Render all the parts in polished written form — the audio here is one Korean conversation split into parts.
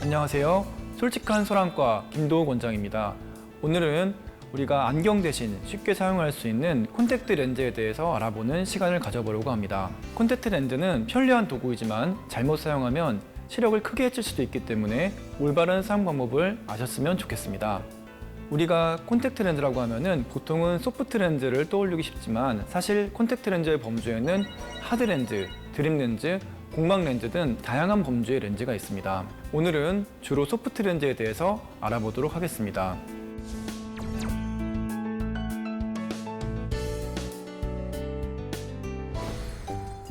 안녕하세요. 솔직한 소랑과 김도우 원장입니다. 오늘은 우리가 안경 대신 쉽게 사용할 수 있는 콘택트 렌즈에 대해서 알아보는 시간을 가져보려고 합니다. 콘택트 렌즈는 편리한 도구이지만 잘못 사용하면 시력을 크게 해칠 수도 있기 때문에 올바른 사용 방법을 아셨으면 좋겠습니다. 우리가 콘택트 렌즈라고 하면은 보통은 소프트 렌즈를 떠올리기 쉽지만 사실 콘택트 렌즈의 범주에는 하드 렌즈, 드림 렌즈, 공막 렌즈 등 다양한 범주의 렌즈가 있습니다. 오늘은 주로 소프트 렌즈에 대해서 알아보도록 하겠습니다.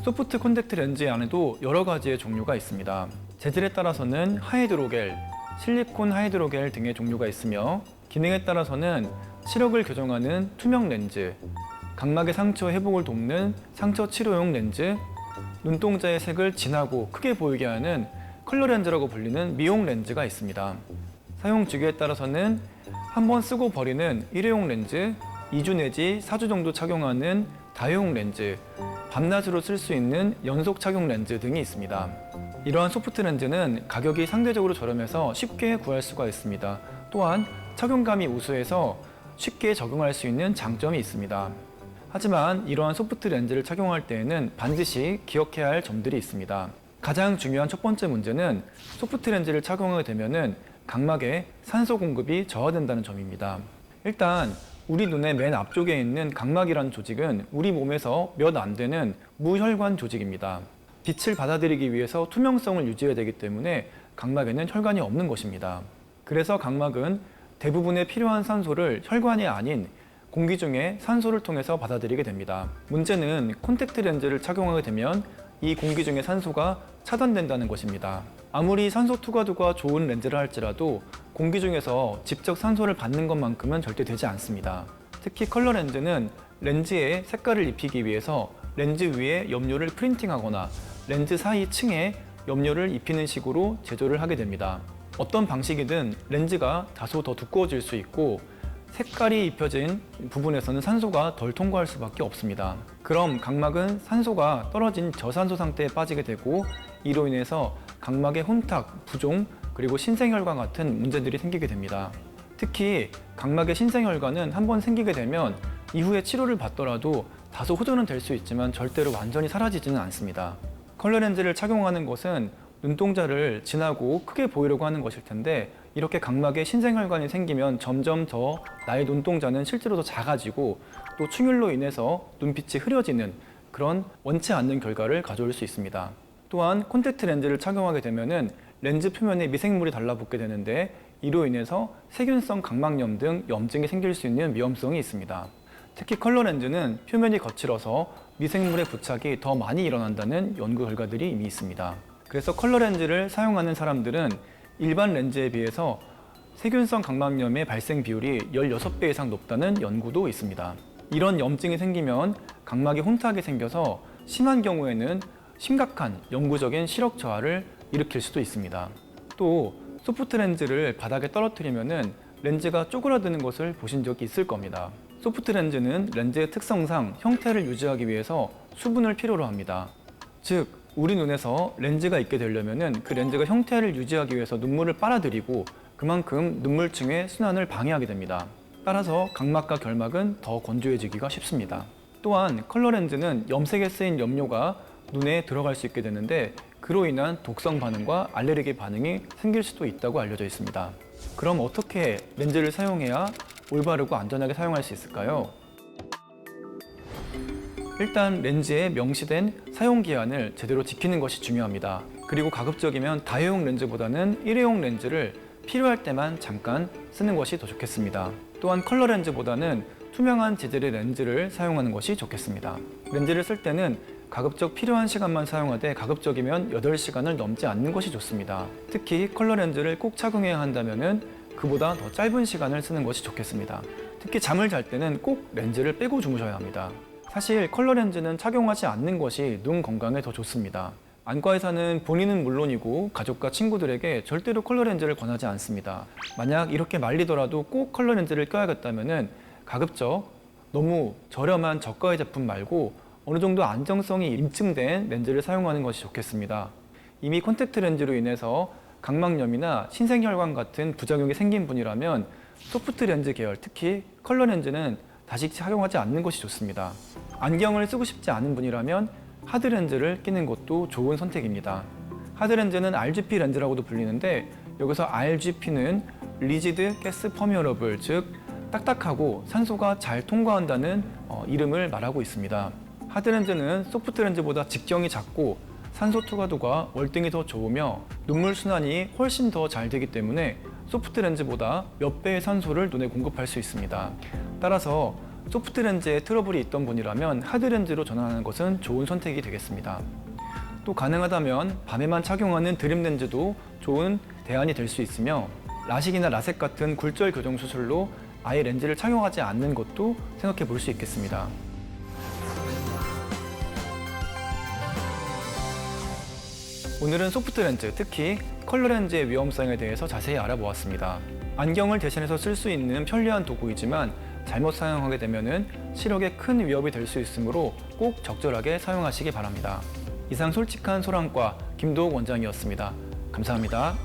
소프트 콘택트 렌즈 안에도 여러 가지의 종류가 있습니다. 재질에 따라서는 하이드로겔, 실리콘 하이드로겔 등의 종류가 있으며 기능에 따라서는 시력을 교정하는 투명 렌즈, 각막의 상처 회복을 돕는 상처 치료용 렌즈, 눈동자의 색을 진하고 크게 보이게 하는 컬러 렌즈라고 불리는 미용 렌즈가 있습니다. 사용 주기에 따라서는 한번 쓰고 버리는 일회용 렌즈, 2주 내지 4주 정도 착용하는 다회용 렌즈, 밤낮으로 쓸 수 있는 연속 착용 렌즈 등이 있습니다. 이러한 소프트 렌즈는 가격이 상대적으로 저렴해서 쉽게 구할 수가 있습니다. 또한 착용감이 우수해서 쉽게 적용할 수 있는 장점이 있습니다. 하지만 이러한 소프트 렌즈를 착용할 때에는 반드시 기억해야 할 점들이 있습니다. 가장 중요한 첫 번째 문제는 소프트 렌즈를 착용하게 되면 각막에 산소 공급이 저하된다는 점입니다. 일단 우리 눈의 맨 앞쪽에 있는 각막이라는 조직은 우리 몸에서 몇 안 되는 무혈관 조직입니다. 빛을 받아들이기 위해서 투명성을 유지해야 되기 때문에 각막에는 혈관이 없는 것입니다. 그래서 각막은 대부분의 필요한 산소를 혈관이 아닌 공기 중에 산소를 통해서 받아들이게 됩니다. 문제는 콘택트 렌즈를 착용하게 되면 이 공기 중에 산소가 차단된다는 것입니다. 아무리 산소 투과도가 좋은 렌즈를 할지라도 공기 중에서 직접 산소를 받는 것만큼은 절대 되지 않습니다. 특히 컬러 렌즈는 렌즈에 색깔을 입히기 위해서 렌즈 위에 염료를 프린팅하거나 렌즈 사이 층에 염료를 입히는 식으로 제조를 하게 됩니다. 어떤 방식이든 렌즈가 다소 더 두꺼워질 수 있고 색깔이 입혀진 부분에서는 산소가 덜 통과할 수밖에 없습니다. 그럼 각막은 산소가 떨어진 저산소 상태에 빠지게 되고 이로 인해서 각막의 혼탁, 부종, 그리고 신생혈관 같은 문제들이 생기게 됩니다. 특히 각막의 신생혈관은 한번 생기게 되면 이후에 치료를 받더라도 다소 호전은 될 수 있지만 절대로 완전히 사라지지는 않습니다. 컬러 렌즈를 착용하는 것은 눈동자를 진하고 크게 보이려고 하는 것일 텐데 이렇게 각막에 신생혈관이 생기면 점점 더 나의 눈동자는 실제로 더 작아지고 또 충혈로 인해서 눈빛이 흐려지는 그런 원치 않는 결과를 가져올 수 있습니다. 또한 콘택트 렌즈를 착용하게 되면 렌즈 표면에 미생물이 달라붙게 되는데 이로 인해서 세균성 각막염 등 염증이 생길 수 있는 위험성이 있습니다. 특히 컬러 렌즈는 표면이 거칠어서 미생물의 부착이 더 많이 일어난다는 연구 결과들이 이미 있습니다. 그래서 컬러 렌즈를 사용하는 사람들은 일반 렌즈에 비해서 세균성 각막염의 발생 비율이 16배 이상 높다는 연구도 있습니다. 이런 염증이 생기면 각막이 혼탁이 생겨서 심한 경우에는 심각한 영구적인 시력 저하를 일으킬 수도 있습니다. 또 소프트 렌즈를 바닥에 떨어뜨리면 렌즈가 쪼그라드는 것을 보신 적이 있을 겁니다. 소프트 렌즈는 렌즈의 특성상 형태를 유지하기 위해서 수분을 필요로 합니다. 즉 우리 눈에서 렌즈가 있게 되려면 그 렌즈가 형태를 유지하기 위해서 눈물을 빨아들이고 그만큼 눈물층의 순환을 방해하게 됩니다. 따라서 각막과 결막은 더 건조해지기가 쉽습니다. 또한 컬러 렌즈는 염색에 쓰인 염료가 눈에 들어갈 수 있게 되는데 그로 인한 독성 반응과 알레르기 반응이 생길 수도 있다고 알려져 있습니다. 그럼 어떻게 렌즈를 사용해야 올바르고 안전하게 사용할 수 있을까요? 일단 렌즈에 명시된 사용기한을 제대로 지키는 것이 중요합니다. 그리고 가급적이면 다회용 렌즈보다는 일회용 렌즈를 필요할 때만 잠깐 쓰는 것이 더 좋겠습니다. 또한 컬러 렌즈보다는 투명한 재질의 렌즈를 사용하는 것이 좋겠습니다. 렌즈를 쓸 때는 가급적 필요한 시간만 사용하되 가급적이면 8시간을 넘지 않는 것이 좋습니다. 특히 컬러 렌즈를 꼭 착용해야 한다면 그보다 더 짧은 시간을 쓰는 것이 좋겠습니다. 특히 잠을 잘 때는 꼭 렌즈를 빼고 주무셔야 합니다. 사실 컬러 렌즈는 착용하지 않는 것이 눈 건강에 더 좋습니다. 안과의사는 본인은 물론이고 가족과 친구들에게 절대로 컬러 렌즈를 권하지 않습니다. 만약 이렇게 말리더라도 꼭 컬러 렌즈를 껴야겠다면 가급적 너무 저렴한 저가의 제품 말고 어느 정도 안정성이 입증된 렌즈를 사용하는 것이 좋겠습니다. 이미 콘택트 렌즈로 인해서 각막염이나 신생혈관 같은 부작용이 생긴 분이라면 소프트 렌즈 계열, 특히 컬러 렌즈는 다시 착용하지 않는 것이 좋습니다. 안경을 쓰고 싶지 않은 분이라면 하드 렌즈를 끼는 것도 좋은 선택입니다. 하드 렌즈는 RGP 렌즈라고도 불리는데 여기서 RGP는 리지드 가스 퍼미어러블, 즉 딱딱하고 산소가 잘 통과한다는 이름을 말하고 있습니다. 하드 렌즈는 소프트 렌즈보다 직경이 작고 산소 투과도가 월등히 더 좋으며 눈물 순환이 훨씬 더 잘 되기 때문에 소프트 렌즈보다 몇 배의 산소를 눈에 공급할 수 있습니다. 따라서 소프트 렌즈에 트러블이 있던 분이라면 하드 렌즈로 전환하는 것은 좋은 선택이 되겠습니다. 또 가능하다면 밤에만 착용하는 드림 렌즈도 좋은 대안이 될 수 있으며 라식이나 라섹 같은 굴절 교정 수술로 아예 렌즈를 착용하지 않는 것도 생각해 볼 수 있겠습니다. 오늘은 소프트 렌즈, 특히 컬러 렌즈의 위험성에 대해서 자세히 알아보았습니다. 안경을 대신해서 쓸 수 있는 편리한 도구이지만 잘못 사용하게 되면 시력에 큰 위협이 될 수 있으므로 꼭 적절하게 사용하시기 바랍니다. 이상 솔직한 소랑과 김도욱 원장이었습니다. 감사합니다.